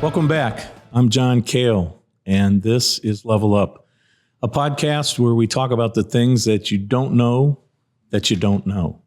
Welcome back. I'm John Cale, and this is Level Up, a podcast where we talk about the things that you don't know that you don't know.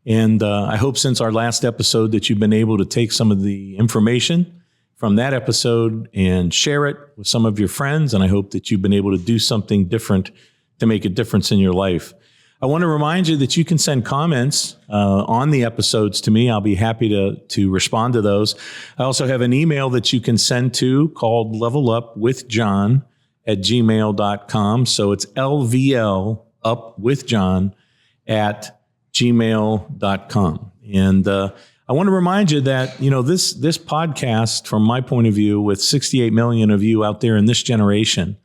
And I hope since our last episode that you've been able to take some of the information from that episode and share it with some of your friends. And I hope that you've been able to do something different to make a difference in your life. I want to remind you that you can send comments on the episodes to me. I'll be happy to respond to those. I also have an email that you can send to called levelupwithjohn@gmail.com. So it's LVLupwithjohn@gmail.com. And I want to remind you that, this podcast, from my point of view, with 68 million of you out there in this generation,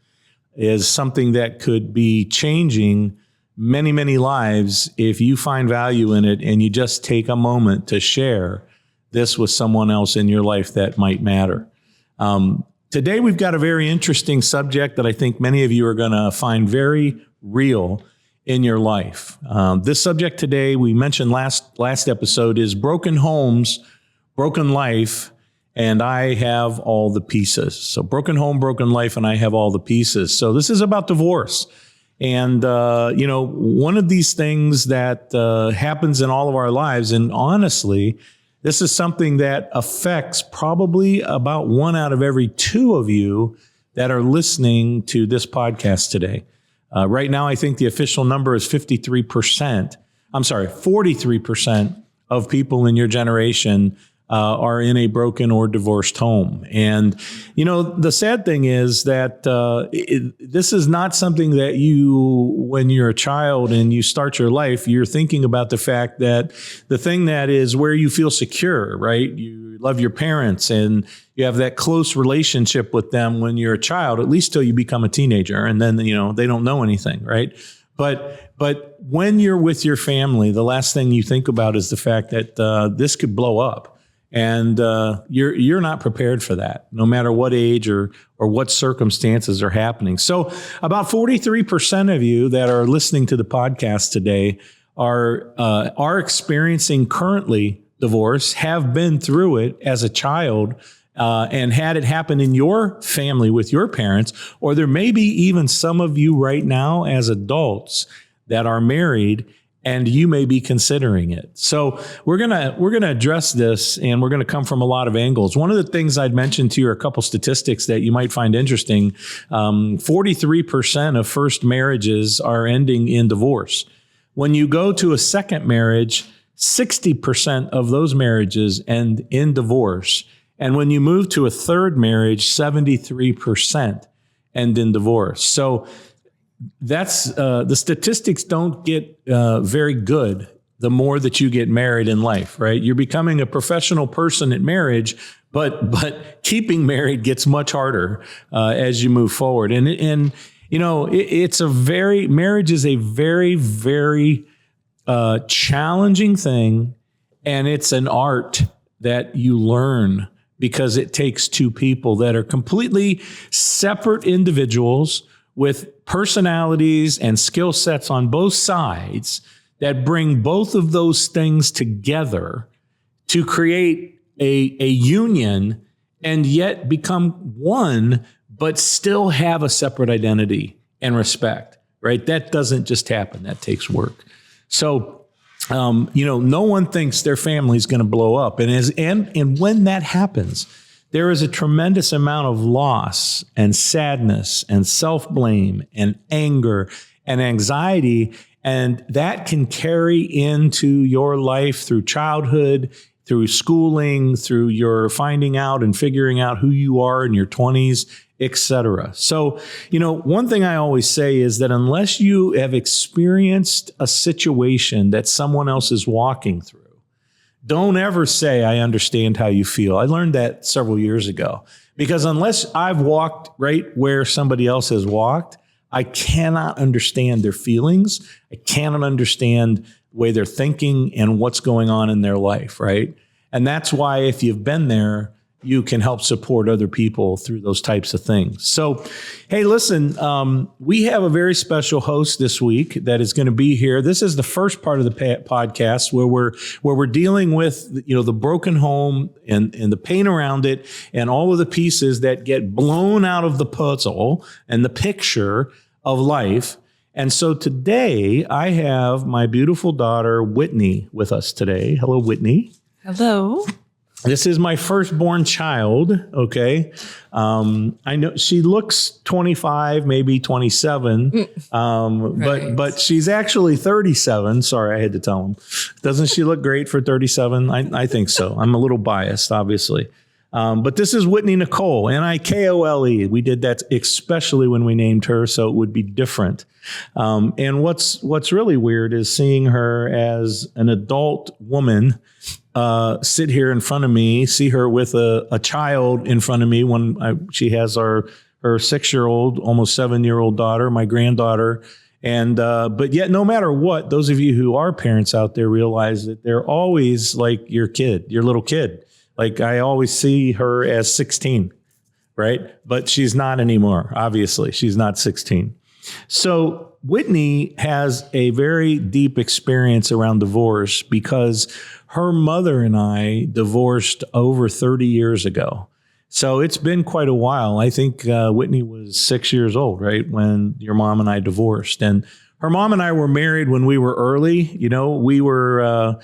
is something that could be changing many, many lives if you find value in it and you just take a moment to share this with someone else in your life that might matter. Today, we've got a very interesting subject that I think many of you are going to find very real in your life. This subject today, we mentioned last episode, is broken homes, broken life, and I have all the pieces. So broken home, broken life, and I have all the pieces. So this is about divorce. And, one of these things that happens in all of our lives, and honestly, this is something that affects probably about 1 out of every 2 of you that are listening to this podcast today. Right now, I think the official number is 43% of people in your generation are in a broken or divorced home. And, the sad thing is that this is not something that when you're a child and you start your life, you're thinking about the fact that the thing that is where you feel secure, right? You love your parents and you have that close relationship with them when you're a child, at least till you become a teenager. And then, they don't know anything, right? But when you're with your family, the last thing you think about is the fact that this could blow up. And you're not prepared for that, no matter what age or what circumstances are happening. So about 43% of you that are listening to the podcast today are experiencing currently divorce, have been through it as a child, and had it happen in your family with your parents, or there may be even some of you right now as adults that are married and you may be considering it. So we're gonna address this, and we're gonna come from a lot of angles. One of the things I'd mentioned to you are a couple statistics that you might find interesting. 43% of first marriages are ending in divorce. When you go to a second marriage, 60% of those marriages end in divorce. And when you move to a third marriage, 73% end in divorce. So that's the statistics don't get very good the more that you get married in life, right? You're becoming a professional person at marriage, but keeping married gets much harder as you move forward. And marriage is a very, very challenging thing, and it's an art that you learn because it takes 2 people that are completely separate individuals with personalities and skill sets on both sides that bring both of those things together to create a union and yet become one, but still have a separate identity and respect, right? That doesn't just happen. That takes work. So, no one thinks their family is going to blow up. And when that happens, there is a tremendous amount of loss and sadness and self-blame and anger and anxiety, and that can carry into your life through childhood, through schooling, through your finding out and figuring out who you are in your 20s, etc. So, one thing I always say is that unless you have experienced a situation that someone else is walking through, don't ever say, I understand how you feel. I learned that several years ago, because unless I've walked right where somebody else has walked, I cannot understand their feelings. I cannot understand the way they're thinking and what's going on in their life, right? And that's why if you've been there, you can help support other people through those types of things. So, hey, listen, we have a very special host this week that is going to be here. This is the first part of the podcast where we're dealing with, the broken home and the pain around it and all of the pieces that get blown out of the puzzle and the picture of life. And so today I have my beautiful daughter, Whitney, with us today. Hello, Whitney. Hello. This is my firstborn child. Okay. I know she looks 25, maybe 27. Right. but she's actually 37. Sorry, I had to tell him. Doesn't she look great for 37? I think so. I'm a little biased, obviously. But this is Whitney Nicole, Nikole. We did that especially when we named her, so it would be different. And what's really weird is seeing her as an adult woman sit here in front of me, see her with a child in front of me when she has her 6-year-old, almost 7-year-old daughter, my granddaughter. And but yet, no matter what, those of you who are parents out there realize that they're always like your kid, your little kid. Like I always see her as 16, right? But she's not anymore. Obviously, she's not 16. So Whitney has a very deep experience around divorce because her mother and I divorced over 30 years ago. So it's been quite a while. I think Whitney was 6 years old, right, when your mom and I divorced. And her mom and I were married when we were early. We were...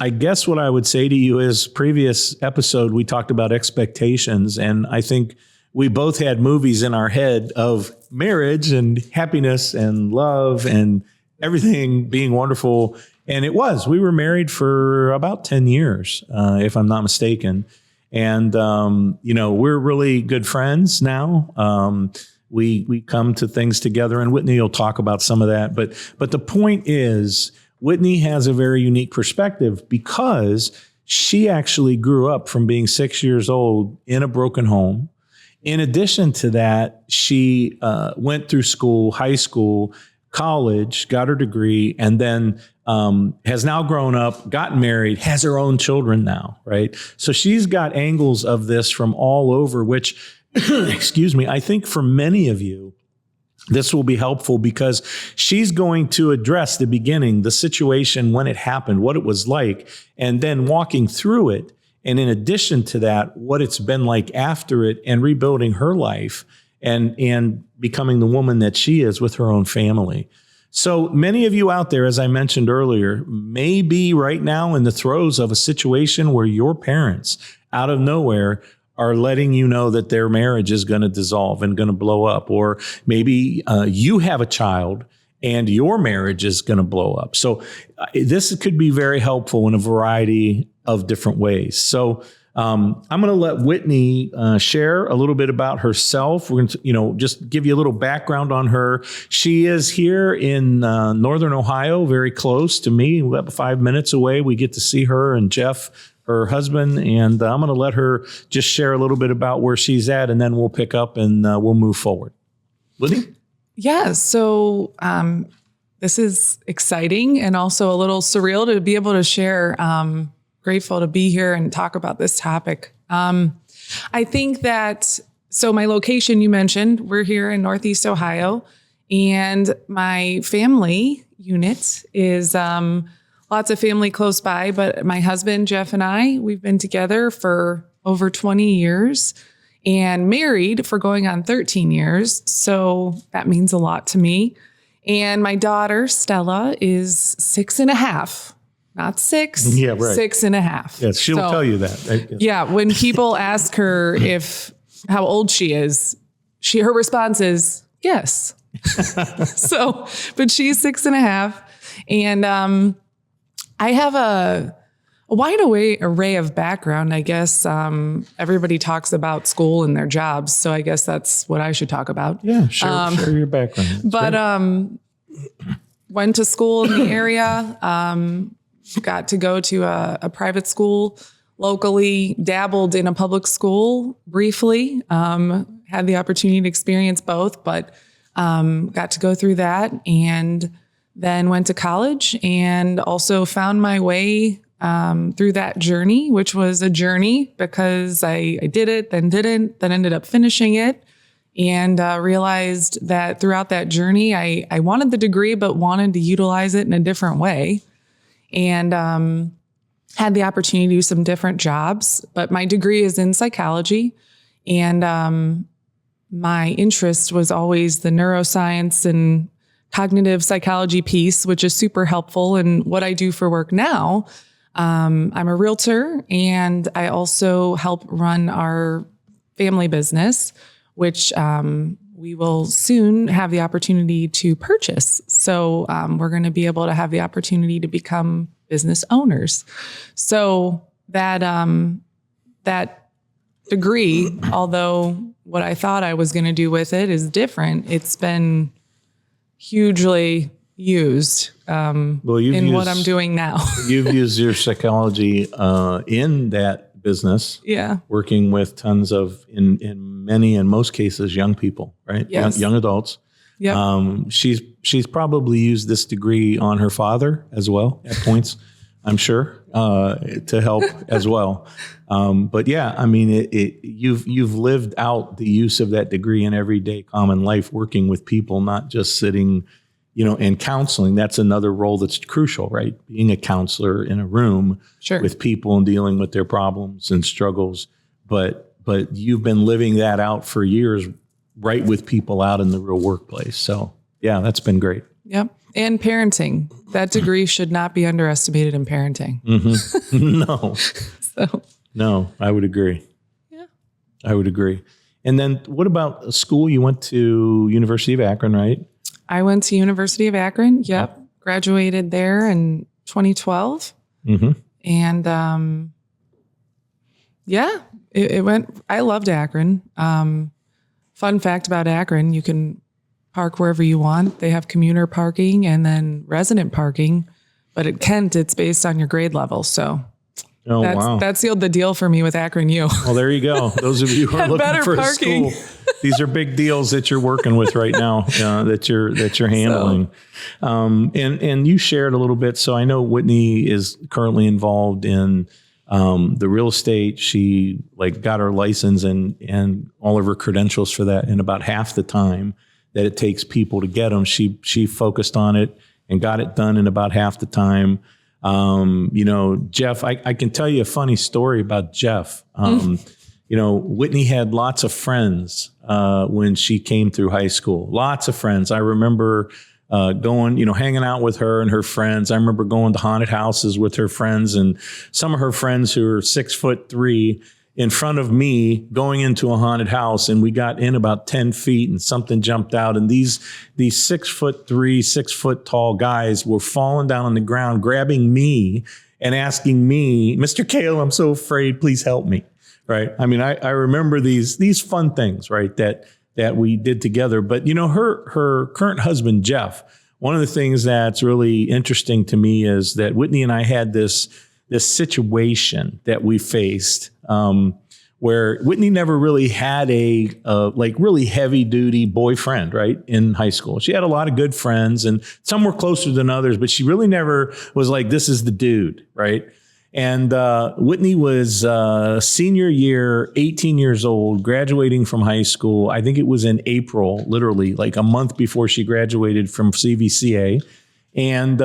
I guess what I would say to you is previous episode, we talked about expectations. And I think we both had movies in our head of marriage and happiness and love and everything being wonderful. And we were married for about 10 years, if I'm not mistaken. And, we're really good friends now. We come to things together, and Whitney will talk about some of that. But the point is, Whitney has a very unique perspective because she actually grew up from being 6 years old in a broken home. In addition to that, she went through school, high school, college, got her degree, and then has now grown up, gotten married, has her own children now, right? So she's got angles of this from all over, which, excuse me, I think for many of you, this will be helpful because she's going to address the beginning, the situation when it happened, what it was like, and then walking through it. And in addition to that, what it's been like after it and rebuilding her life and becoming the woman that she is with her own family. So many of you out there, as I mentioned earlier, may be right now in the throes of a situation where your parents out of nowhere are letting you know that their marriage is going to dissolve and going to blow up. Or maybe you have a child and your marriage is going to blow up. So this could be very helpful in a variety of different ways. So I'm going to let Whitney share a little bit about herself. We're going to, just give you a little background on her. She is here in Northern Ohio, very close to me, about 5 minutes away. We get to see her and Jeff, her husband, and I'm going to let her just share a little bit about where she's at, and then we'll pick up and we'll move forward. Whitney? Yeah, so this is exciting and also a little surreal to be able to share. Grateful to be here and talk about this topic. I think that, so my location you mentioned, we're here in Northeast Ohio, and my family unit is lots of family close by, but my husband, Jeff, and I, we've been together for over 20 years and married for going on 13 years. So that means a lot to me. And my daughter, Stella, is 6.5, not 6, yeah, right. 6.5. Yes, she'll tell you that. Yeah. When people ask her how old she is, her response is yes. But she's 6.5. And, I have a wide array of background, I guess. Everybody talks about school and their jobs, so I guess that's what I should talk about. Yeah, share your background. But went to school in the area, got to go to a private school locally, dabbled in a public school briefly, had the opportunity to experience both, but got to go through that and then went to college and also found my way through that journey, which was a journey because I did it, then didn't, then ended up finishing it, and realized that throughout that journey, I wanted the degree, but wanted to utilize it in a different way. And had the opportunity to do some different jobs, but my degree is in psychology. And my interest was always the neuroscience and cognitive psychology piece, which is super helpful in what I do for work now. I'm a realtor, and I also help run our family business, which we will soon have the opportunity to purchase. So we're going to be able to have the opportunity to become business owners. So that that degree, although what I thought I was going to do with it is different, it's been hugely used in what I'm doing now. You've used your psychology in that business, working with tons of, in many, in most cases, young people, right? Yes. Young adults. Yep. She's probably used this degree on her father as well at points, I'm sure, to help as well. But yeah, I mean, you've lived out the use of that degree in everyday common life, working with people, not just sitting, and counseling. That's another role that's crucial, right? Being a counselor in a room with people and dealing with their problems and struggles. But you've been living that out for years, right, with people out in the real workplace. So yeah, that's been great. Yep. And parenting. That degree should not be underestimated in parenting. No. No, I would agree. Yeah. I would agree. And then what about school? You went to University of Akron, right? I went to University of Akron. Yep. Graduated there in 2012. Mm-hmm. And it went, I loved Akron. Fun fact about Akron, you can park wherever you want. They have commuter parking and then resident parking. But at Kent, it's based on your grade level. So that sealed the deal for me with Akron U. Well, there you go. Those of you who are looking for parking. A school, these are big deals that you're working with right now, that you're handling. And you shared a little bit. So I know Whitney is currently involved in the real estate. She got her license and all of her credentials for that in about half the time that it takes people to get them. She focused on it and got it done in about half the time. Jeff, I can tell you a funny story about Jeff. Whitney had lots of friends when she came through high school. Lots of friends. I remember going, hanging out with her and her friends. I remember going to haunted houses with her friends, and some of her friends who are 6'3" in front of me going into a haunted house, and we got in about 10 feet and something jumped out. And these 6'3", 6 foot tall guys were falling down on the ground, grabbing me and asking me, "Mr. Cale, I'm so afraid, please help me." Right. I mean, I remember these fun things, right, that we did together. But, her current husband, Jeff, one of the things that's really interesting to me is that Whitney and I had this situation that we faced, where Whitney never really had a really heavy duty boyfriend, right, in high school. She had a lot of good friends, and some were closer than others, but she really never was like, this is the dude, right? And Whitney was senior year, 18 years old, graduating from high school. I think it was in April, literally like a month before she graduated from CVCA. And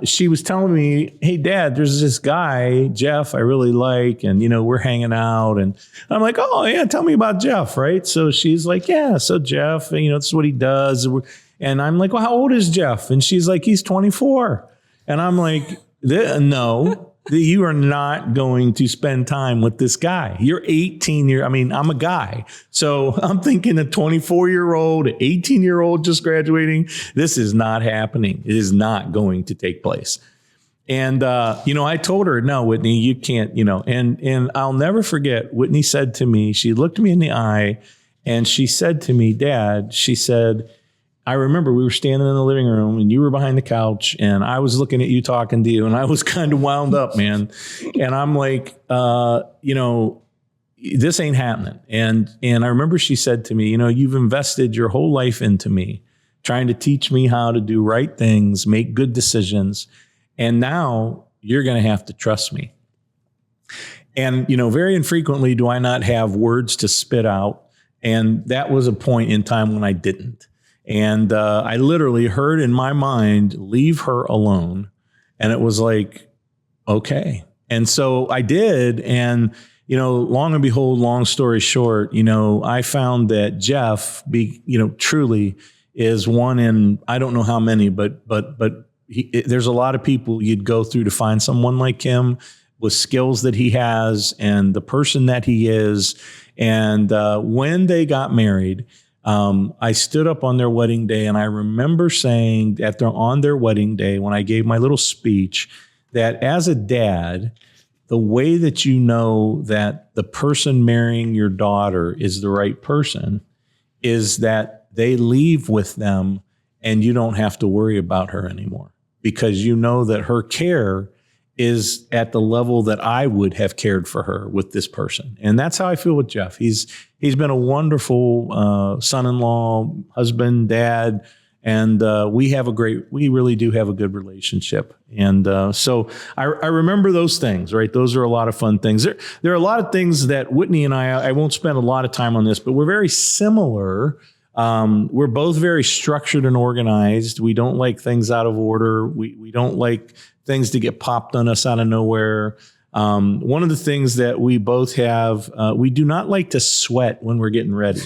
she was telling me, "Hey, Dad, there's this guy, Jeff, I really like, and, we're hanging out." And I'm like, "Oh, yeah, tell me about Jeff," right? So she's like, "Yeah, so Jeff, this is what he does." And I'm like, "Well, how old is Jeff?" And she's like, "He's 24. And I'm like, "No. You are not going to spend time with this guy. You're 18 I'm a guy." So I'm thinking a 24-year-old, 18-year-old just graduating. This is not happening. It is not going to take place. And, I told her, "No, Whitney, you can't, and I'll never forget. Whitney said to me, she looked me in the eye and she said to me, "Dad," she said, "I remember we were standing in the living room and you were behind the couch and I was looking at you talking to you, and I was kind of wound up, man." And I'm like, this ain't happening. And I remember she said to me, "You've invested your whole life into me, trying to teach me how to do right things, make good decisions. And now you're going to have to trust me. And, very infrequently do I not have words to spit out. And that was a point in time when I didn't. And I literally heard in my mind, leave her alone. And it was like, okay. And so I did. And, long and behold, long story short, I found that Jeff, truly is one in, I don't know how many, but there's a lot of people you'd go through to find someone like him with skills that he has and the person that he is. And when they got married, I stood up on their wedding day, and I remember saying on their wedding day, when I gave my little speech, that as a dad, the way that you know that the person marrying your daughter is the right person is that they leave with them and you don't have to worry about her anymore, because you know that her care is at the level that I would have cared for her with this person. And that's how I feel with Jeff. He's been a wonderful son-in-law, husband, dad, and we really do have a good relationship. And so I remember those things, right? Those are a lot of fun things. There are a lot of things that Whitney and I won't spend a lot of time on this, but we're very similar. We're both very structured and organized. We don't like things out of order. We don't like things to get popped on us out of nowhere. One of the things that we both have, we do not like to sweat when we're getting ready,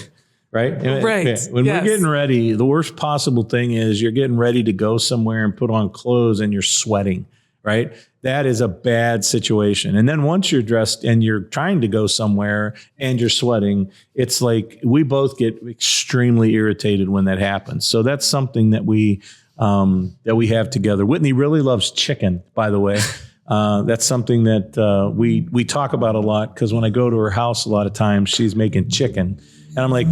right? Right. When we're getting ready, the worst possible thing is you're getting ready to go somewhere and put on clothes and you're sweating, right? That is a bad situation. And then once you're dressed and you're trying to go somewhere and you're sweating, it's like we both get extremely irritated when that happens. So that's something that we have together. Whitney really loves chicken, by the way. That's something that we talk about a lot, because when I go to her house, a lot of times she's making chicken. And I'm like,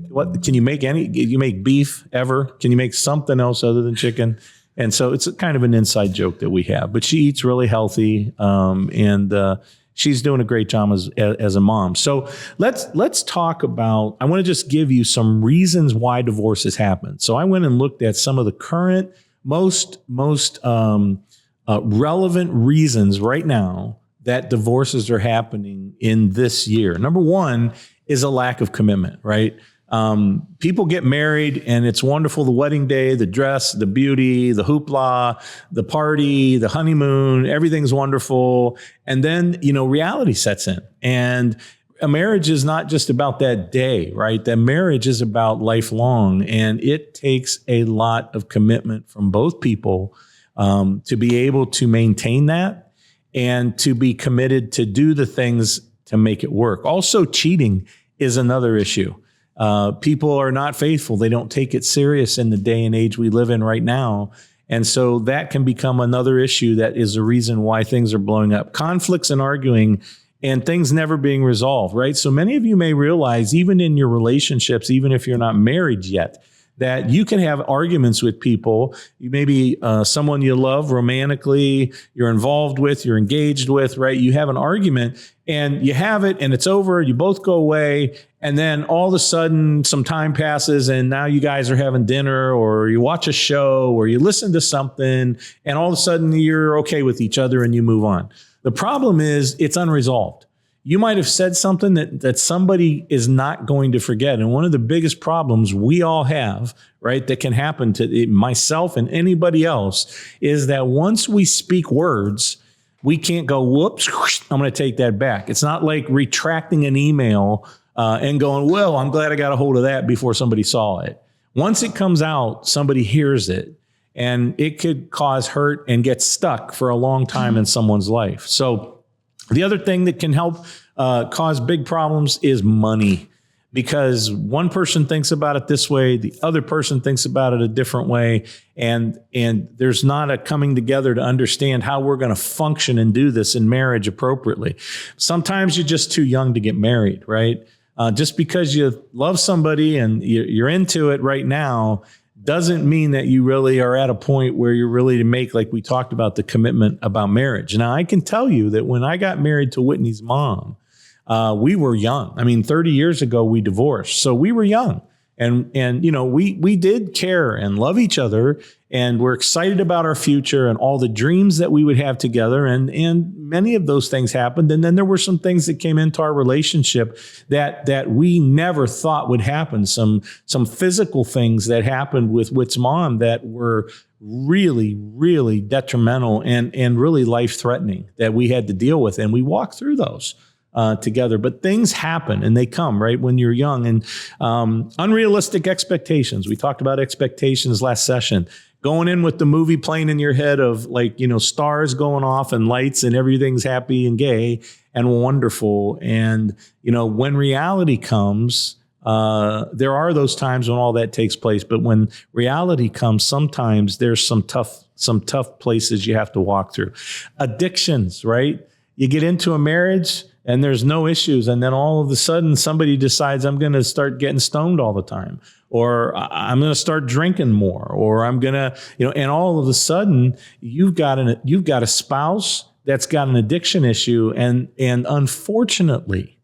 what, can you make you make beef ever? Can you make something else other than chicken? And so it's kind of an inside joke that we have, but she eats really healthy. And she's doing a great job as a mom. So let's talk about, I want to just give you some reasons why divorces happen. So I went and looked at some of the current, most relevant reasons right now that divorces are happening in this year. Number one is a lack of commitment, right? People get married and it's wonderful. The wedding day, the dress, the beauty, the hoopla, the party, the honeymoon, everything's wonderful. And then, reality sets in, and a marriage is not just about that day, right? That marriage is about lifelong, and it takes a lot of commitment from both people to be able to maintain that and to be committed to do the things to make it work. Also, cheating is another issue. People are not faithful. They don't take it serious in the day and age we live in right now. And so that can become another issue that is the reason why things are blowing up. Conflicts and arguing and things never being resolved, right? So many of you may realize, even in your relationships, even if you're not married yet, that you can have arguments with people. You may be someone you love romantically, you're involved with, you're engaged with, right? You have an argument and you have it and it's over. You both go away. And then all of a sudden some time passes and now you guys are having dinner, or you watch a show, or you listen to something, and all of a sudden you're okay with each other and you move on. The problem is it's unresolved. You might have said something that somebody is not going to forget. And one of the biggest problems we all have, right, that can happen to myself and anybody else, is that once we speak words, we can't go, whoops, I'm going to take that back. It's not like retracting an email and going, well, I'm glad I got a hold of that before somebody saw it. Once it comes out, somebody hears it, and it could cause hurt and get stuck for a long time in someone's life. So the other thing that can help cause big problems is money, because one person thinks about it this way, the other person thinks about it a different way, and there's not a coming together to understand how we're going to function and do this in marriage appropriately. Sometimes you're just too young to get married, right? Just because you love somebody and you're into it right now doesn't mean that you really are at a point where you're really to make, like we talked about, the commitment about marriage. Now, I can tell you that when I got married to Whitney's mom, we were young. I mean, 30 years ago, we divorced. So we were young. And we did care and love each other, and we're excited about our future and all the dreams that we would have together. And many of those things happened. And then there were some things that came into our relationship that we never thought would happen. Some physical things that happened with Whit's mom that were really, really detrimental and really life-threatening that we had to deal with. And we walked through those together. But things happen and they come right when you're young. And unrealistic expectations. We talked about expectations last session. Going in with the movie playing in your head of stars going off and lights and everything's happy and gay and wonderful. And, when reality comes, there are those times when all that takes place. But when reality comes, sometimes there's some tough places you have to walk through. Addictions, right? You get into a marriage and there's no issues. And then all of a sudden somebody decides I'm going to start getting stoned all the time, or I'm going to start drinking more, or I'm going to, and all of a sudden you've got a spouse that's got an addiction issue. And unfortunately,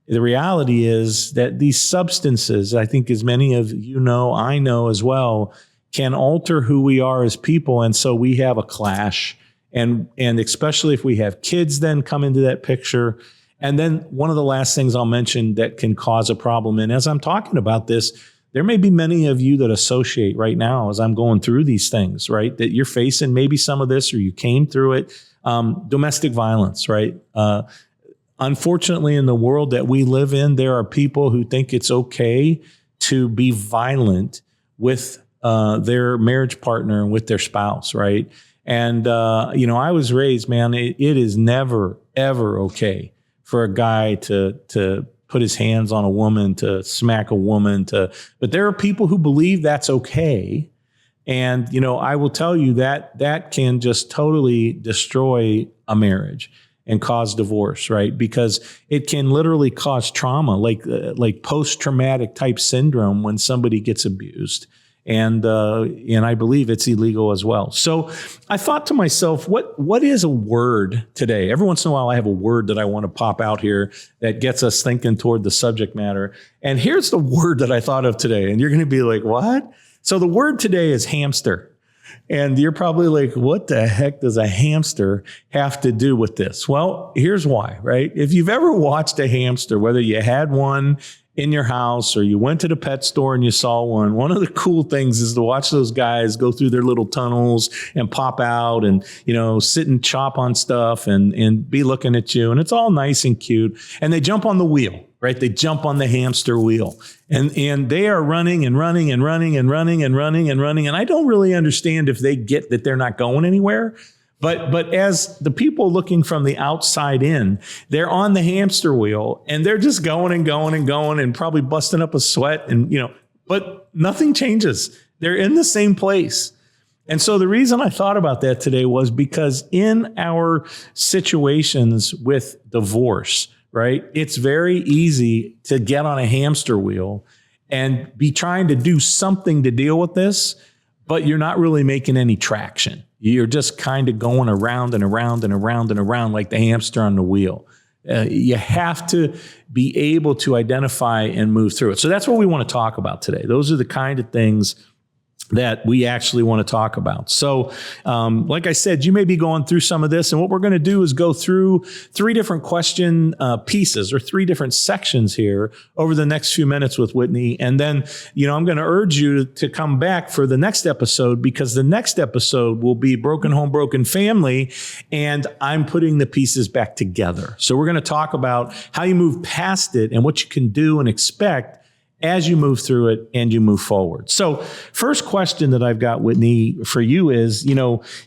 the reality is that these substances, I think as many of I know as well, can alter who we are as people. And so we have a clash. And especially if we have kids then come into that picture. And then one of the last things I'll mention that can cause a problem, and as I'm talking about this, there may be many of you that associate right now as I'm going through these things, right, that you're facing maybe some of this or you came through it. Domestic violence, right? Unfortunately, in the world that we live in, there are people who think it's okay to be violent with their marriage partner and with their spouse, right? And, I was raised, man, it is never, ever okay for a guy to put his hands on a woman, to smack a woman, but there are people who believe that's okay. And, I will tell you that can just totally destroy a marriage and cause divorce, right? Because it can literally cause trauma, like post-traumatic type syndrome when somebody gets abused. And I believe it's illegal as well. So I thought to myself, what is a word today? Every once in a while, I have a word that I want to pop out here that gets us thinking toward the subject matter. And here's the word that I thought of today. And you're going to be like, what? So the word today is hamster. And you're probably like, what the heck does a hamster have to do with this? Well, here's why, right? If you've ever watched a hamster, whether you had one in your house or you went to the pet store and you saw one of the cool things is to watch those guys go through their little tunnels and pop out and, sit and chop on stuff and be looking at you. And it's all nice and cute. And they jump on the wheel, right? They jump on the hamster wheel and they are running and running and running and running and running and running. And I don't really understand if they get that they're not going anywhere. But as the people looking from the outside in, they're on the hamster wheel and they're just going and going and going and probably busting up a sweat and, but nothing changes. They're in the same place. And so the reason I thought about that today was because in our situations with divorce, right, it's very easy to get on a hamster wheel and be trying to do something to deal with this, but you're not really making any traction. You're just kind of going around and around and around and around like the hamster on the wheel. You have to be able to identify and move through it. So that's what we want to talk about today. Those are the kind of things that we actually want to talk about. So, like I said, you may be going through some of this, and what we're going to do is go through 3 different question pieces or 3 different sections here over the next few minutes with Whitney. And then, I'm going to urge you to come back for the next episode, because the next episode will be Broken Home, Broken Family, and I'm putting the pieces back together. So we're going to talk about how you move past it and what you can do and expect as you move through it and you move forward. So first question that I've got, Whitney, for you is,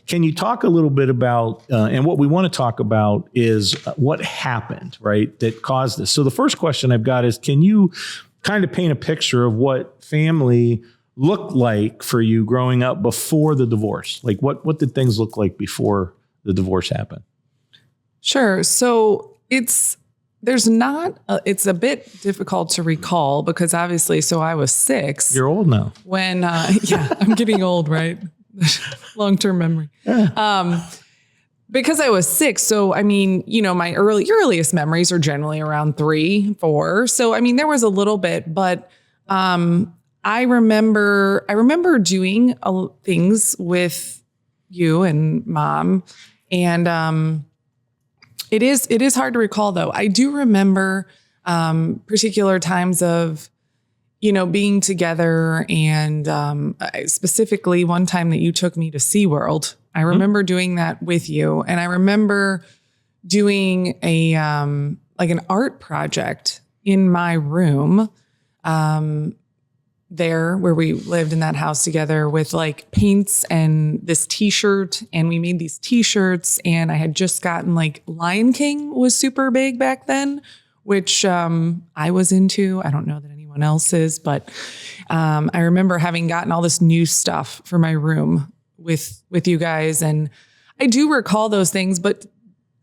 can you talk a little bit about, and what we want to talk about is what happened, right, that caused this. So the first question I've got is, can you kind of paint a picture of what family looked like for you growing up before the divorce? Like what did things look like before the divorce happened? Sure. So it's a bit difficult to recall because obviously, so I was 6. You're old now. When, I'm getting old, right? Long-term memory. Yeah. Because I was 6. So, my earliest memories are generally around 3, 4. So, there was a little bit, but, I remember doing things with you and Mom, and it is hard to recall though. I do remember particular times of, being together, and specifically one time that you took me to SeaWorld. I remember doing that with you, and I remember doing a like an art project in my room there where we lived in that house together with like paints and this t-shirt, and we made these t-shirts, and I had just gotten like Lion King was super big back then, which I was into. I don't know that anyone else is, but I remember having gotten all this new stuff for my room with you guys, and I do recall those things, but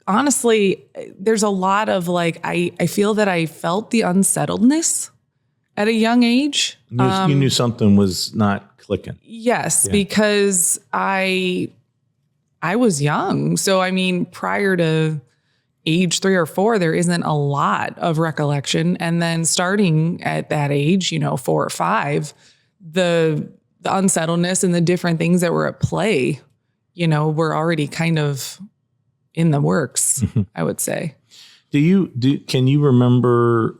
honestly, there's a lot of like, I feel that I felt the unsettledness at a young age. You knew something was not clicking. Yes, because I was young. So, I mean, prior to age 3 or 4, there isn't a lot of recollection. And then starting at that age, 4 or 5, the unsettledness and the different things that were at play, were already kind of in the works, I would say. Can you remember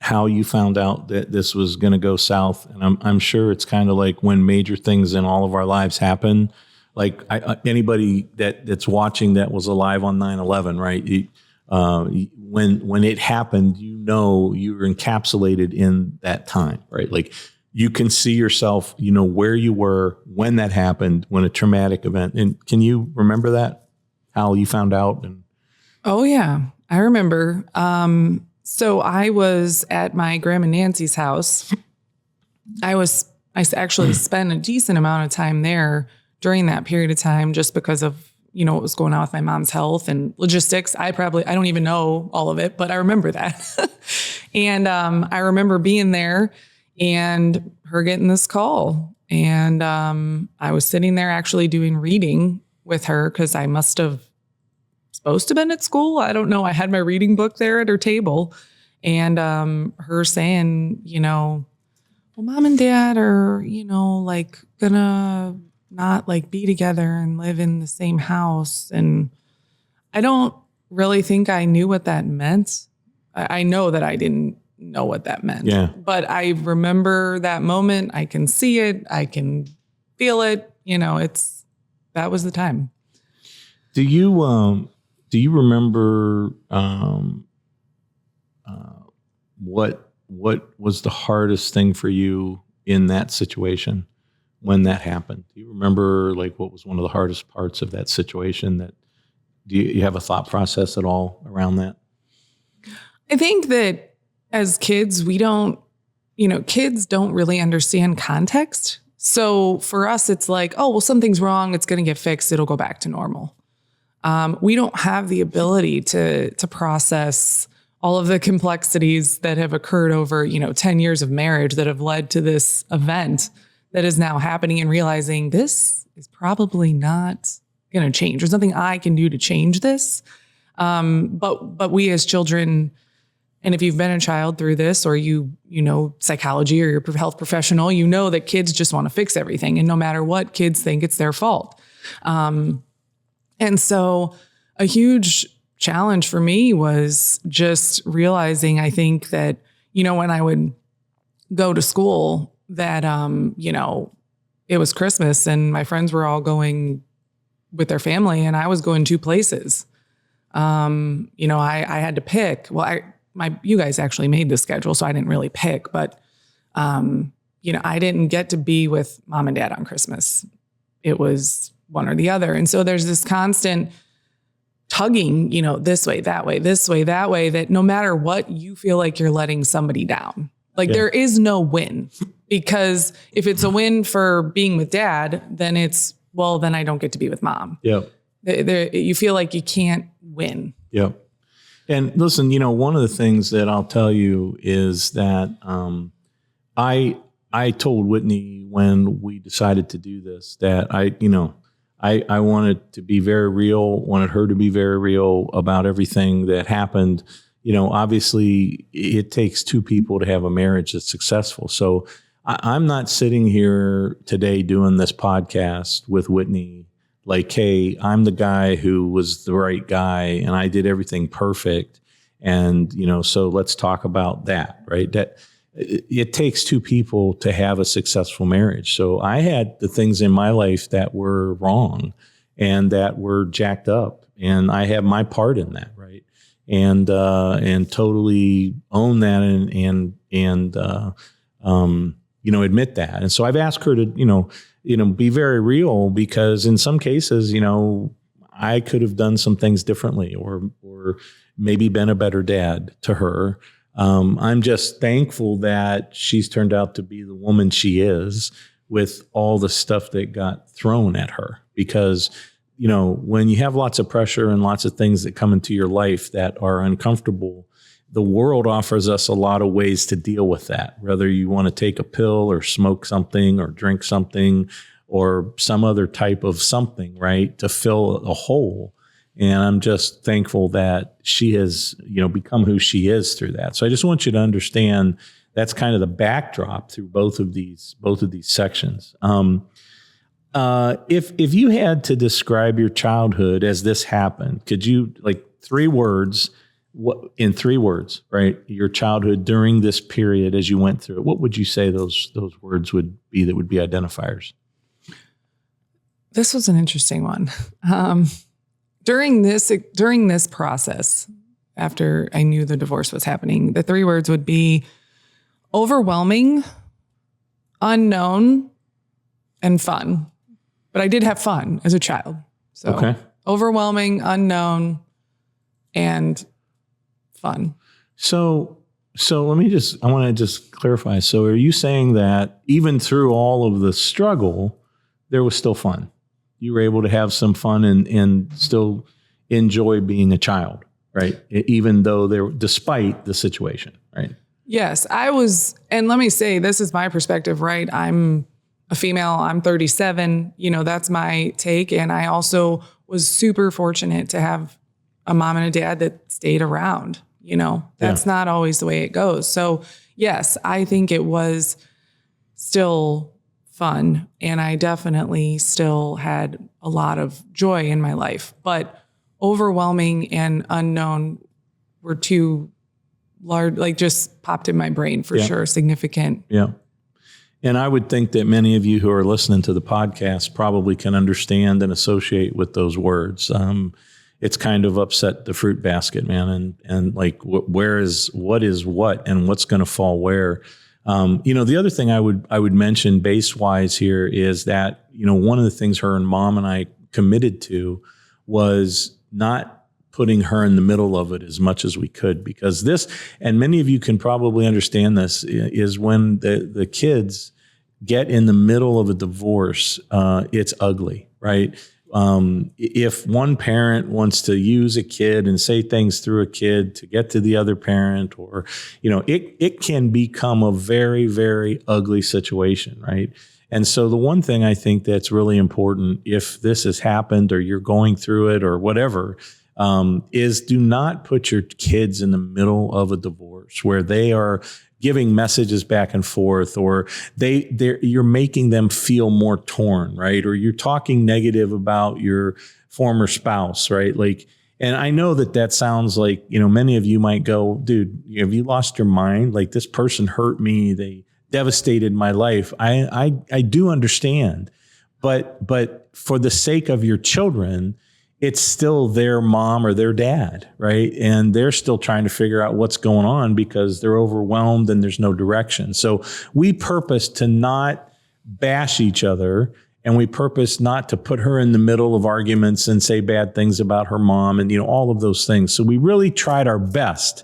how you found out that this was going to go south? And I'm sure it's kind of like when major things in all of our lives happen. Like anybody that's watching that was alive on 9/11, right? When it happened, you were encapsulated in that time, right? Like you can see yourself, where you were when that happened, when a traumatic event. And can you remember that? How you found out? Oh yeah, I remember. So I was at my grandma Nancy's house. I actually spent a decent amount of time there during that period of time, just because of, what was going on with my mom's health and logistics. I don't even know all of it, but I remember that. And I remember being there and her getting this call. And I was sitting there actually doing reading with her, because I must have supposed to have been at school. I don't know. I had my reading book there at her table, and her saying, well, Mom and Dad are, like gonna not like be together and live in the same house. And I don't really think I knew what that meant. I know that I didn't know what that meant. Yeah. But I remember that moment. I can see it. I can feel it. That was the time. Do you remember what was the hardest thing for you in that situation when that happened? Do you remember like what was one of the hardest parts of that situation? Do you have a thought process at all around that? I think that as kids, kids don't really understand context. So for us, it's like, oh, well, something's wrong. It's going to get fixed. It'll go back to normal. We don't have the ability to process all of the complexities that have occurred over, 10 years of marriage that have led to this event that is now happening, and realizing this is probably not going to change. There's nothing I can do to change this. But we as children, and if you've been a child through this, or you know psychology, or you're a health professional, you know that kids just want to fix everything. And no matter what, kids think it's their fault. And so a huge challenge for me was just realizing, I think that, when I would go to school, that, it was Christmas and my friends were all going with their family and I was going 2 places. I had to pick. Well, you guys actually made the schedule, so I didn't really pick, but, I didn't get to be with Mom and Dad on Christmas. It was one or the other. And so there's this constant tugging, this way, that way, that no matter what, you feel like you're letting somebody down. Like there is no win, because if it's a win for being with Dad, then then I don't get to be with Mom. Yeah. You feel like you can't win. Yeah. And listen, one of the things that I'll tell you is that I told Whitney when we decided to do this that I wanted to be very real, wanted her to be very real about everything that happened. obviously it takes two people to have a marriage that's successful. So I'm not sitting here today doing this podcast with Whitney like, hey, I'm the guy who was the right guy and I did everything perfect. And, so let's talk about that, right? That it takes two people to have a successful marriage. So I had the things in my life that were wrong and that were jacked up, and I have my part in that, right? And totally own that and admit that. And so I've asked her to, be very real, because in some cases, I could have done some things differently or maybe been a better dad to her. I'm just thankful that she's turned out to be the woman she is with all the stuff that got thrown at her. Because, when you have lots of pressure and lots of things that come into your life that are uncomfortable, the world offers us a lot of ways to deal with that, whether you want to take a pill or smoke something or drink something or some other type of something, right, to fill a hole. And I'm just thankful that she has, become who she is through that. So I just want you to understand that's kind of the backdrop through both of these sections. If you had to describe your childhood as this happened, could you, like, 3 words, in 3 words, right? Your childhood during this period as you went through it, what would you say those words would be that would be identifiers? This was an interesting one. During this process, after I knew the divorce was happening, the 3 words would be overwhelming, unknown, and fun. But I did have fun as a child. So okay. Overwhelming, unknown, and fun. So I want to just clarify. So are you saying that even through all of the struggle, there was still fun? You were able to have some fun and still enjoy being a child, right? Even though despite the situation, right? Yes, I was. And let me say, this is my perspective, right? I'm a female. I'm 37. That's my take. And I also was super fortunate to have a mom and a dad that stayed around. That's not always the way it goes. So yes, I think it was still fun. And I definitely still had a lot of joy in my life, but overwhelming and unknown were 2 large, just popped in my brain for sure. Significant. Yeah. And I would think that many of you who are listening to the podcast probably can understand and associate with those words. It's kind of upset the fruit basket, man. And like, what is what and what's going to fall where? The other thing I would mention base wise here is that, one of the things her and mom and I committed to was not putting her in the middle of it as much as we could, because this, and many of you can probably understand this, is when the kids get in the middle of a divorce, it's ugly, right? If one parent wants to use a kid and say things through a kid to get to the other parent, or, it can become a very, very ugly situation, right? And so the one thing I think that's really important, if this has happened or you're going through it or whatever, is do not put your kids in the middle of a divorce where they are giving messages back and forth, or you're making them feel more torn, right? Or you're talking negative about your former spouse, right? And I know that sounds like, many of you might go, dude, have you lost your mind? Like, this person hurt me. They devastated my life. I do understand, but for the sake of your children, it's still their mom or their dad, right? And they're still trying to figure out what's going on because they're overwhelmed and there's no direction. So we purpose to not bash each other, and we purpose not to put her in the middle of arguments and say bad things about her mom and, all of those things. So we really tried our best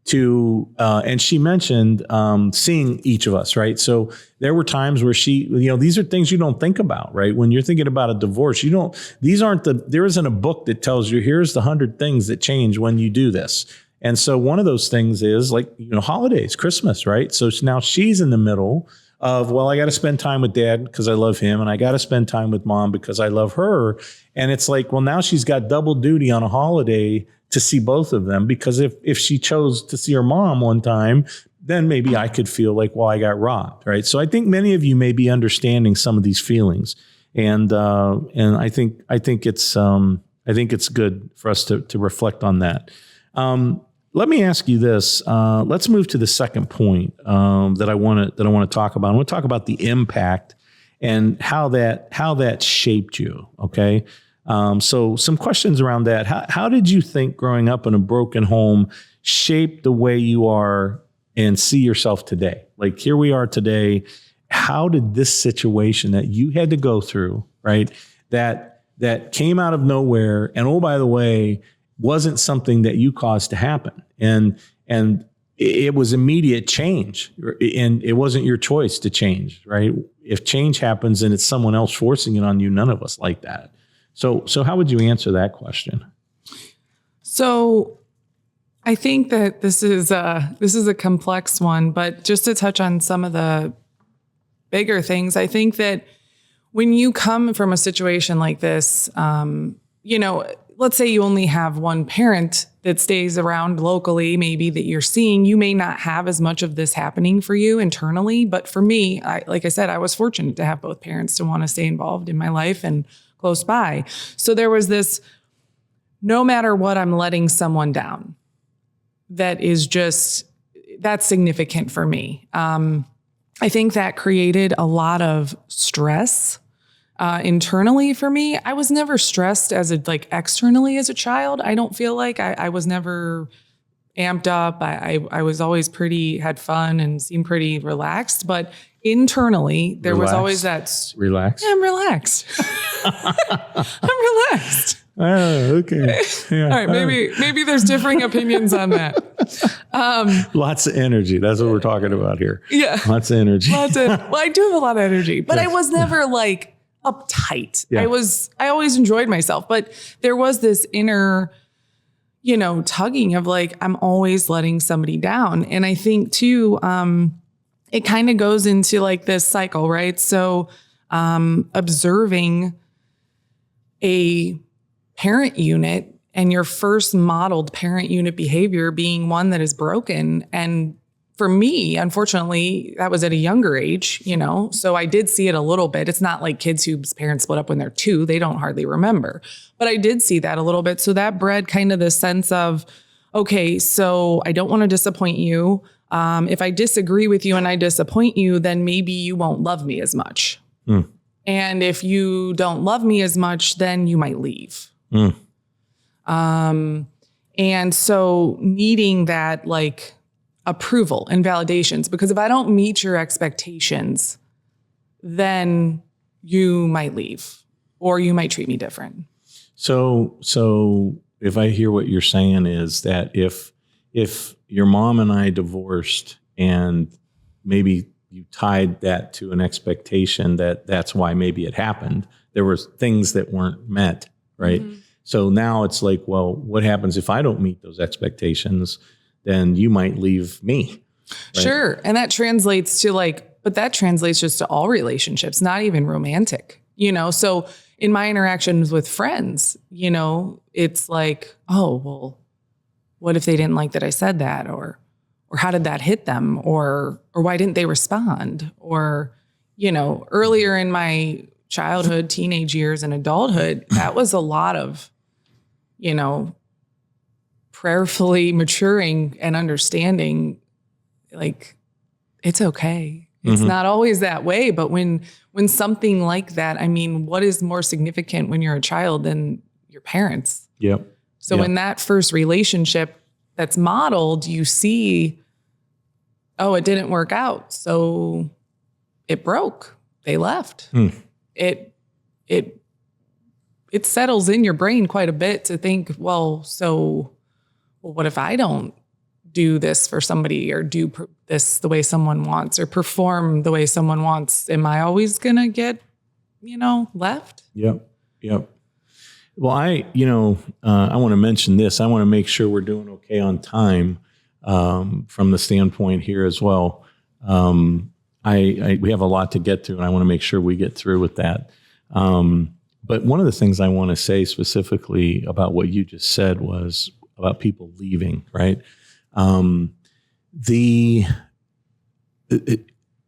to, and she mentioned seeing each of us, right? So there were times where these are things you don't think about, right? When you're thinking about a divorce, there isn't a book that tells you, here's the 100 things that change when you do this. And so one of those things is holidays, Christmas, right? So now she's in the middle of, I got to spend time with dad because I love him, and I got to spend time with mom because I love her. And it's like, now she's got double duty on a holiday to see both of them, because if she chose to see her mom one time, then maybe I could feel like, well, I got robbed, right? So I think many of you may be understanding some of these feelings, and I think it's good for us to reflect on that. Let me ask you this. Let's move to the second point that I want to talk about. I want to talk about the impact and how that shaped you. Okay. So some questions around that. How did you think growing up in a broken home shaped the way you are and see yourself today? Like, here we are today. How did this situation that you had to go through, right, that came out of nowhere, and oh, by the way, wasn't something that you caused to happen, and it was immediate change, and it wasn't your choice to change, right? If change happens and it's someone else forcing it on you, none of us like that. So how would you answer that question? So I think that this is a complex one, but just to touch on some of the bigger things, I think that when you come from a situation like this, let's say you only have one parent that stays around locally, maybe that you're seeing, you may not have as much of this happening for you internally. But for me, like I said, I was fortunate to have both parents to want to stay involved in my life and close by. So there was this, no matter what, I'm letting someone down. That's significant for me. I think that created a lot of stress internally for me. I was never stressed externally as a child. I don't feel like I was never amped up. I was always had fun and seemed pretty relaxed, but internally there was always that relaxed. Yeah, I'm relaxed. I'm relaxed. Oh, okay. Yeah. All right. Maybe there's differing opinions on that. Lots of energy. That's what we're talking about here. Yeah. Lots of energy. Well, I do have a lot of energy, but I was never like uptight. Yeah. I always enjoyed myself, but there was this inner, tugging of like, I'm always letting somebody down. And I think too, it kind of goes into like this cycle, right? So, observing a parent unit and your first modeled parent unit behavior being one that is broken. And for me, unfortunately, that was at a younger age, so I did see it a little bit. It's not like kids whose parents split up when they're 2, they don't hardly remember, but I did see that a little bit. So that bred kind of the sense of, okay, so I don't want to disappoint you. If I disagree with you and I disappoint you, then maybe you won't love me as much. Mm. And if you don't love me as much, then you might leave. Mm. And so needing that like approval and validations, because if I don't meet your expectations, then you might leave or you might treat me different. So if I hear what you're saying is that if your mom and I divorced and maybe you tied that to an expectation that's why maybe it happened, there were things that weren't met, right? Mm-hmm. So now it's like, well, what happens if I don't meet those expectations? Then you might leave me. Right? Sure. And that translates to but that translates just to all relationships, not even romantic, So in my interactions with friends, it's like, oh, well, what if they didn't like that I said that? Or how did that hit them? Or why didn't they respond? Or, earlier in my childhood, teenage years, and adulthood, that was a lot of, prayerfully maturing and understanding, like, it's okay. It's not always that way. But when something like that, what is more significant when you're a child than your parents? Yep. So in that first relationship that's modeled, you see, oh, it didn't work out. So it broke. They left. It settles in your brain quite a bit to think, well, what if I don't do this for somebody or do this the way someone wants or perform the way someone wants? Am I always going to get, left? Yep. Well, I want to mention this. I want to make sure we're doing okay on time from the standpoint here as well. We have a lot to get through, and I want to make sure we get through with that. But one of the things I want to say specifically about what you just said was about people leaving, right?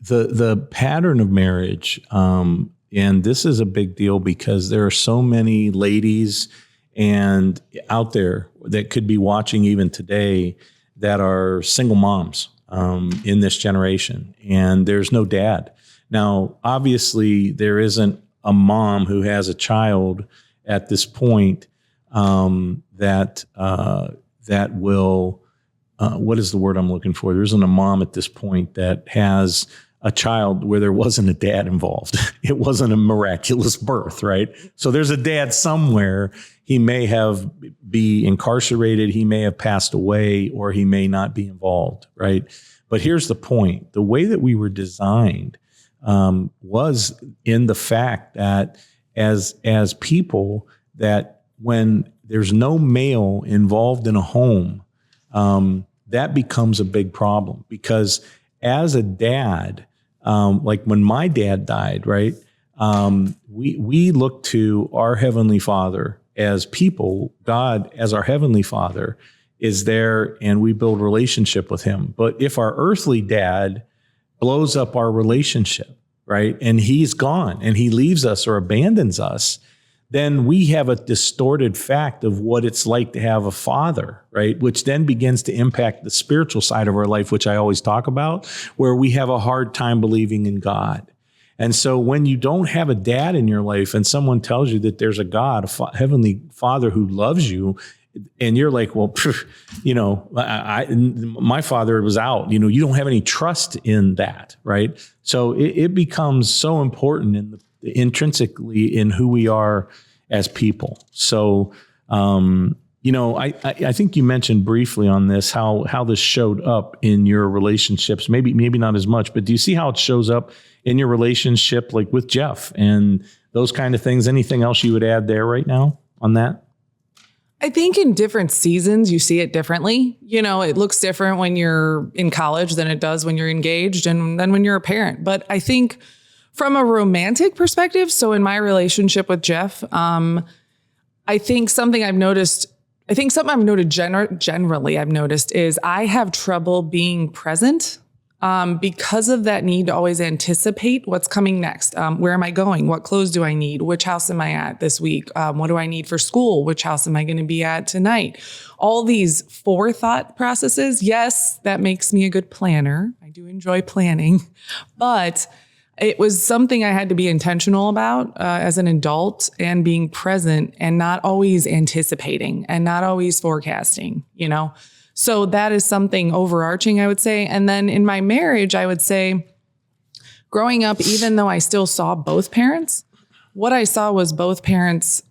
The pattern of marriage, and this is a big deal because there are so many ladies and out there that could be watching even today that are single moms in this generation, and there's no dad. Now, obviously, there isn't a mom who has a child at this point that will. What is the word I'm looking for? There isn't a mom at this point that has a child where there wasn't a dad involved. It wasn't a miraculous birth, right? So there's a dad somewhere. He may be incarcerated, he may have passed away, or he may not be involved, right? But here's the point. The way that we were designed was in the fact that as people, that when there's no male involved in a home, that becomes a big problem, because as a dad, like when my dad died, right? We look to our Heavenly Father as people. God as our Heavenly Father is there, and we build relationship with him. But if our earthly dad blows up our relationship, right, and he's gone and he leaves us or abandons us, then we have a distorted fact of what it's like to have a father, right? Which then begins to impact the spiritual side of our life, which I always talk about, where we have a hard time believing in God. And so when you don't have a dad in your life and someone tells you that there's a God, a Heavenly Father who loves you, and you're like, well, my father was out, you don't have any trust in that, right? So it becomes so important intrinsically in who we are as people. So, I think you mentioned briefly on this, how this showed up in your relationships, maybe not as much, but do you see how it shows up in your relationship, like with Jeff and those kind of things? Anything else you would add there right now on that? I think in different seasons, you see it differently. It looks different when you're in college than it does when you're engaged and then when you're a parent. But I think from a romantic perspective, so in my relationship with Jeff, I think something I've noticed generally is I have trouble being present because of that need to always anticipate what's coming next. Where am I going? What clothes do I need? Which house am I at this week? What do I need for school? Which house am I going to be at tonight? All these forethought processes. Yes, that makes me a good planner. I do enjoy planning, but it was something I had to be intentional about as an adult, and being present and not always anticipating and not always forecasting, So that is something overarching, I would say. And then in my marriage, I would say growing up, even though I still saw both parents, what I saw was both parents,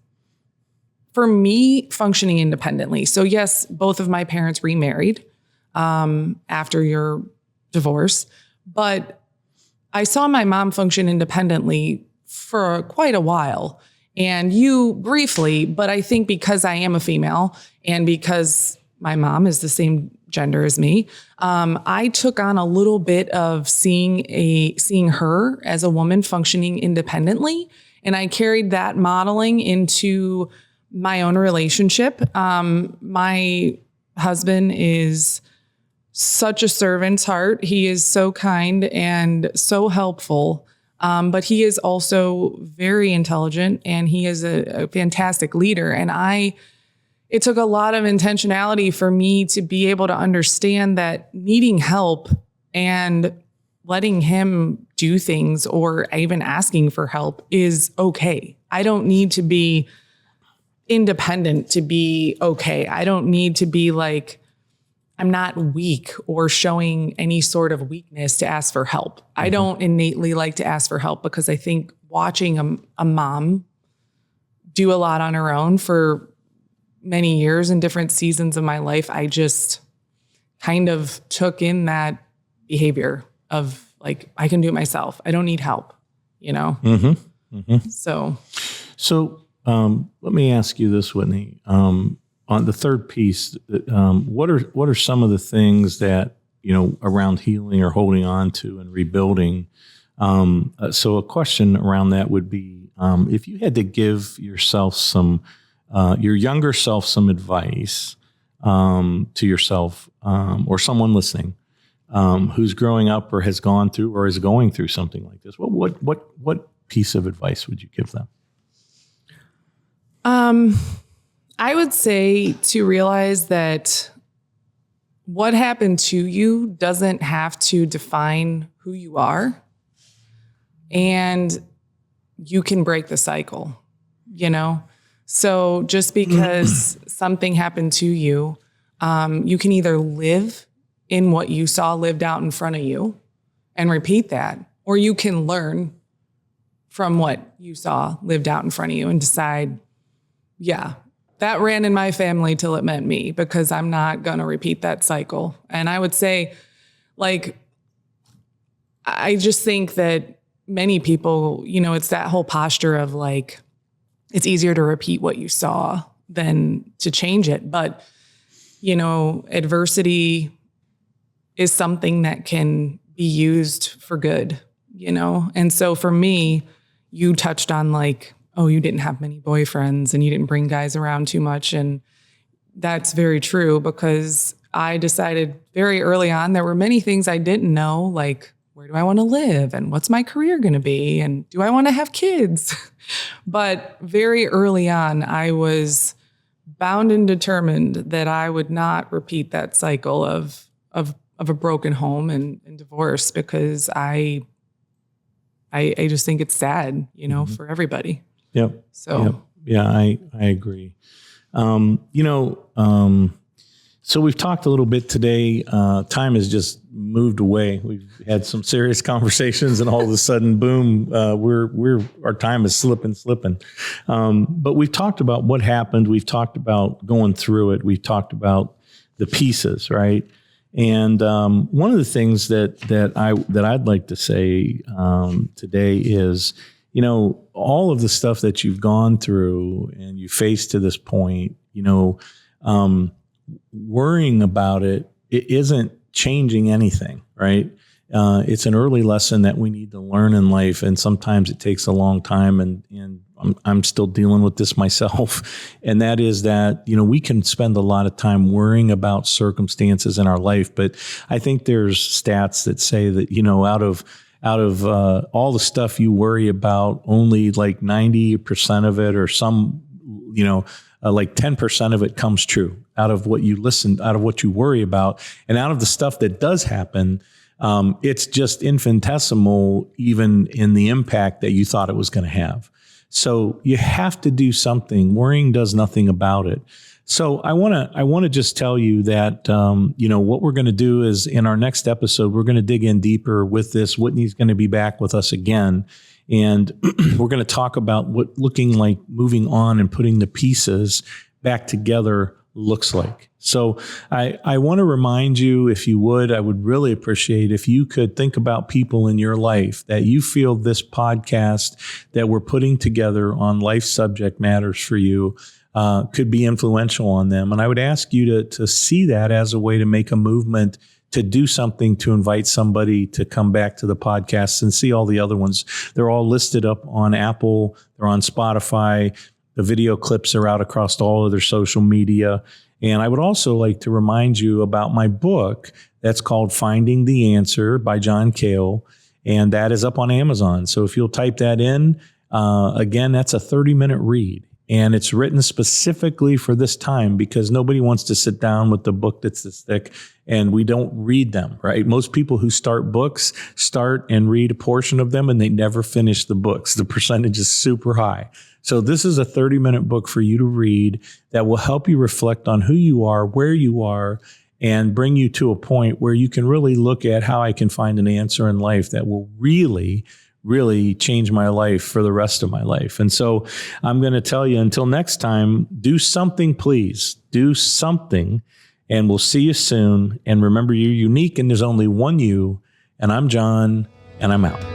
for me, functioning independently. So yes, both of my parents remarried after your divorce, but I saw my mom function independently for quite a while, and you briefly, but I think because I am a female and because my mom is the same gender as me, I took on a little bit of seeing her as a woman functioning independently, and I carried that modeling into my own relationship. My husband is such a servant's heart. He is so kind and so helpful, but he is also very intelligent, and he is a fantastic leader. And it took a lot of intentionality for me to be able to understand that needing help and letting him do things, or even asking for help, is okay. I don't need to be independent to be okay. I don't need to be like, I'm not weak or showing any sort of weakness to ask for help. I don't innately like to ask for help, because I think watching a mom do a lot on her own for many years in different seasons of my life, I just kind of took in that behavior of like, I can do it myself. I don't need help, So let me ask you this, Whitney. On the third piece, what are some of the things that, around healing or holding on to and rebuilding? So a question around that would be, if you had to give yourself your younger self some advice to yourself or someone listening who's growing up or has gone through or is going through something like this? What piece of advice would you give them? I would say to realize that what happened to you doesn't have to define who you are, and you can break the cycle, you know? So just because something happened to you, you can either live in what you saw lived out in front of you and repeat that, or you can learn from what you saw lived out in front of you and decide, yeah, that ran in my family till it meant me, because I'm not going to repeat that cycle. And I would say, like, I just think that many people, you know, it's that whole posture of like, it's easier to repeat what you saw than to change it. But, you know, adversity is something that can be used for good, you know? And so for me, you touched on like, oh, you didn't have many boyfriends and you didn't bring guys around too much. And that's very true, because I decided very early on, there were many things I didn't know, like, where do I want to live? And what's my career going to be? And do I want to have kids? But very early on, I was bound and determined that I would not repeat that cycle of a broken home and divorce, because I just think it's sad, you know, for everybody. Yep. So, yep. Yeah, I agree. So we've talked a little bit today. Time has just moved away. We've had some serious conversations, and all of a sudden, boom, our time is slipping. But we've talked about what happened. We've talked about going through it. We've talked about the pieces, right? And one of the things that I'd like to say today is, you know, all of the stuff that you've gone through and you faced to this point, you know, worrying about it isn't changing anything, right? It's an early lesson that we need to learn in life, and sometimes it takes a long time, and I'm still dealing with this myself. And that is that, you know, we can spend a lot of time worrying about circumstances in our life, but I think there's stats that say that, you know, out of all the stuff you worry about, only like 90% of it, or some, you know, like 10% of it comes true out of what you worry about. And out of the stuff that does happen, it's just infinitesimal, even in the impact that you thought it was going to have. So you have to do something. Worrying does nothing about it. So I want to just tell you that, you know, what we're going to do is, in our next episode, we're going to dig in deeper with this. Whitney's going to be back with us again, and we're going to talk about what looking like moving on and putting the pieces back together looks like. So I want to remind you, if you would, I would really appreciate if you could think about people in your life that you feel this podcast that we're putting together on life subject matters for you could be influential on them. And I would ask you to see that as a way to make a movement, to do something, to invite somebody to come back to the podcast and see all the other ones. They're all listed up on Apple. They're on Spotify. The video clips are out across all of their social media. And I would also like to remind you about my book that's called Finding the Answer by John Cale. And that is up on Amazon. So if you'll type that in, again, that's a 30-minute read. And it's written specifically for this time, because nobody wants to sit down with the book that's this thick, and we don't read them, right? Most people who start books start and read a portion of them, and they never finish the books. The percentage is super high. So this is a 30-minute book for you to read that will help you reflect on who you are, where you are, and bring you to a point where you can really look at how I can find an answer in life that will really change my life for the rest of my life. And so I'm going to tell you, until next time, do something, please. Do something, and we'll see you soon. And remember, you're unique, and there's only one you. And I'm John, and I'm out.